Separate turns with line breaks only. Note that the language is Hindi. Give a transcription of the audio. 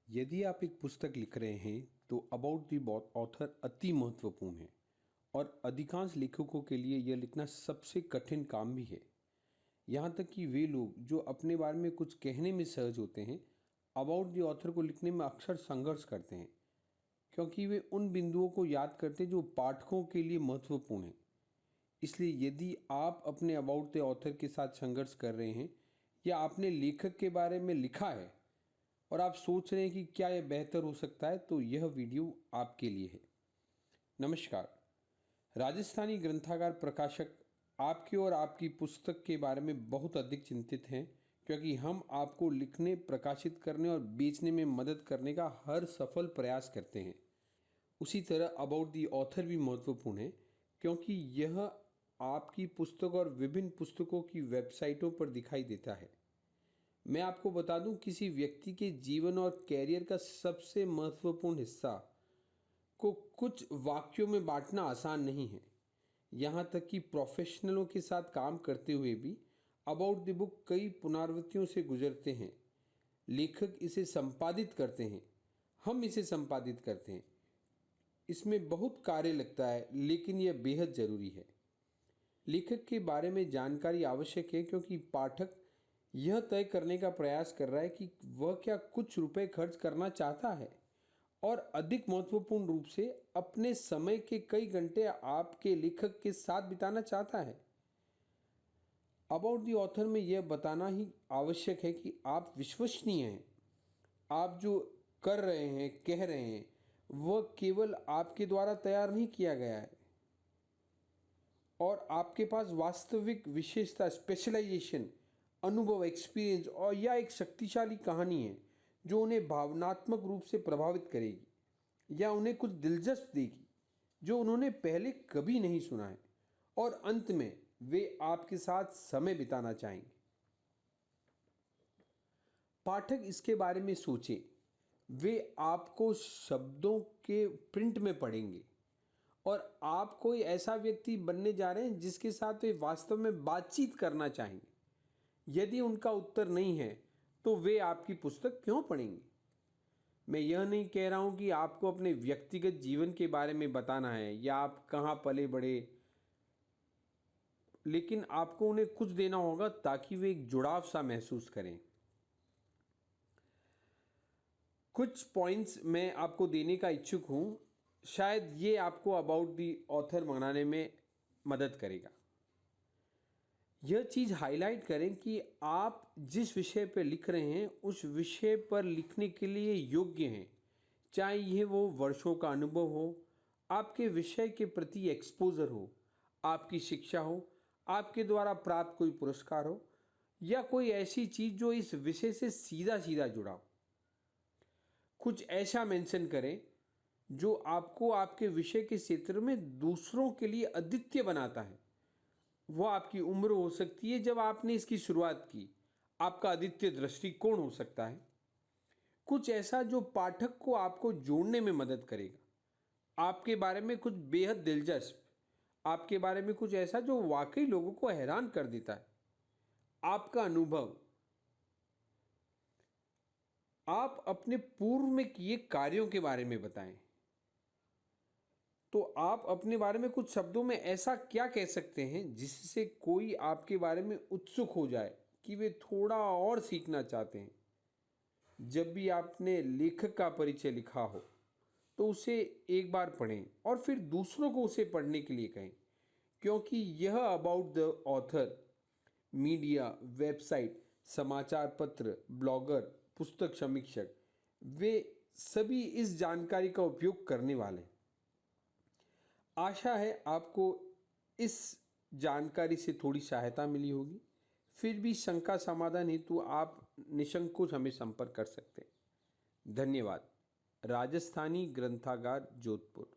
यदि आप एक पुस्तक लिख रहे हैं तो अबाउट द ऑथर अति महत्वपूर्ण है और अधिकांश लेखकों के लिए यह लिखना सबसे कठिन काम भी है। यहाँ तक कि वे लोग जो अपने बारे में कुछ कहने में सहज होते हैं, अबाउट द ऑथर को लिखने में अक्सर संघर्ष करते हैं, क्योंकि वे उन बिंदुओं को याद करते हैं जो पाठकों के लिए महत्वपूर्ण हैं। इसलिए यदि आप अपने अबाउट द ऑथर के साथ संघर्ष कर रहे हैं या आपने लेखक के बारे में लिखा है और आप सोच रहे हैं कि क्या यह बेहतर हो सकता है, तो यह वीडियो आपके लिए है। नमस्कार। राजस्थानी ग्रंथागार प्रकाशक आपकी और आपकी पुस्तक के बारे में बहुत अधिक चिंतित हैं, क्योंकि हम आपको लिखने, प्रकाशित करने और बेचने में मदद करने का हर सफल प्रयास करते हैं। उसी तरह अबाउट दी ऑथर भी महत्वपूर्ण है, क्योंकि यह आपकी पुस्तक और विभिन्न पुस्तकों की वेबसाइटों पर दिखाई देता है। मैं आपको बता दूं, किसी व्यक्ति के जीवन और कैरियर का सबसे महत्वपूर्ण हिस्सा को कुछ वाक्यों में बांटना आसान नहीं है। यहाँ तक कि प्रोफेशनलों के साथ काम करते हुए भी अबाउट द बुक कई पुनरावृत्तियों से गुजरते हैं। लेखक इसे संपादित करते हैं, हम इसे संपादित करते हैं। इसमें बहुत कार्य लगता है, लेकिन यह बेहद ज़रूरी है। लेखक के बारे में जानकारी आवश्यक है, क्योंकि पाठक यह तय करने का प्रयास कर रहा है कि वह क्या कुछ रुपए खर्च करना चाहता है और अधिक महत्वपूर्ण रूप से अपने समय के कई घंटे आपके लेखक के साथ बिताना चाहता है। अबाउट द ऑथर में यह बताना ही आवश्यक है कि आप विश्वसनीय हैं। आप जो कर रहे हैं, कह रहे हैं, वह केवल आपके द्वारा तैयार नहीं किया गया है और आपके पास वास्तविक विशेषता, स्पेशलाइजेशन, अनुभव, एक्सपीरियंस और या एक शक्तिशाली कहानी है जो उन्हें भावनात्मक रूप से प्रभावित करेगी या उन्हें कुछ दिलचस्प देगी जो उन्होंने पहले कभी नहीं सुना है, और अंत में वे आपके साथ समय बिताना चाहेंगे। पाठक इसके बारे में सोचें। वे आपको शब्दों के प्रिंट में पढ़ेंगे और आप कोई ऐसा व्यक्ति बनने जा रहे हैं जिसके साथ वे वास्तव में बातचीत करना चाहेंगे। यदि उनका उत्तर नहीं है, तो वे आपकी पुस्तक क्यों पढ़ेंगे? मैं यह नहीं कह रहा हूं कि आपको अपने व्यक्तिगत जीवन के बारे में बताना है या आप कहां पले बढ़े, लेकिन आपको उन्हें कुछ देना होगा ताकि वे एक जुड़ाव सा महसूस करें। कुछ पॉइंट्स मैं आपको देने का इच्छुक हूं, शायद ये आपको अबाउट दी ऑथर बनाने में मदद करेगा। यह चीज़ हाईलाइट करें कि आप जिस विषय पर लिख रहे हैं उस विषय पर लिखने के लिए योग्य हैं, चाहे यह वो वर्षों का अनुभव हो, आपके विषय के प्रति एक्सपोजर हो, आपकी शिक्षा हो, आपके द्वारा प्राप्त कोई पुरस्कार हो या कोई ऐसी चीज़ जो इस विषय से सीधा सीधा जुड़ा हो। कुछ ऐसा मेंशन करें जो आपको आपके विषय के क्षेत्र में दूसरों के लिए अद्वितीय बनाता है। वह आपकी उम्र हो सकती है जब आपने इसकी शुरुआत की, आपका अद्वितीय दृष्टिकोण हो सकता है। कुछ ऐसा जो पाठक को आपको जोड़ने में मदद करेगा, आपके बारे में कुछ बेहद दिलचस्प, आपके बारे में कुछ ऐसा जो वाकई लोगों को हैरान कर देता है। आपका अनुभव, आप अपने पूर्व में किए कार्यों के बारे में बताएं। तो आप अपने बारे में कुछ शब्दों में ऐसा क्या कह सकते हैं जिससे कोई आपके बारे में उत्सुक हो जाए कि वे थोड़ा और सीखना चाहते हैं। जब भी आपने लेखक का परिचय लिखा हो तो उसे एक बार पढ़ें और फिर दूसरों को उसे पढ़ने के लिए कहें, क्योंकि यह about the author media, website, समाचार पत्र, ब्लॉगर, पुस्तक समीक्षक, वे सभी इस जानकारी का उपयोग करने वाले हैं। आशा है आपको इस जानकारी से थोड़ी सहायता मिली होगी। फिर भी शंका समाधान हेतु आप निसंकोच हमें संपर्क कर सकते हैं। धन्यवाद। राजस्थानी ग्रंथागार, जोधपुर।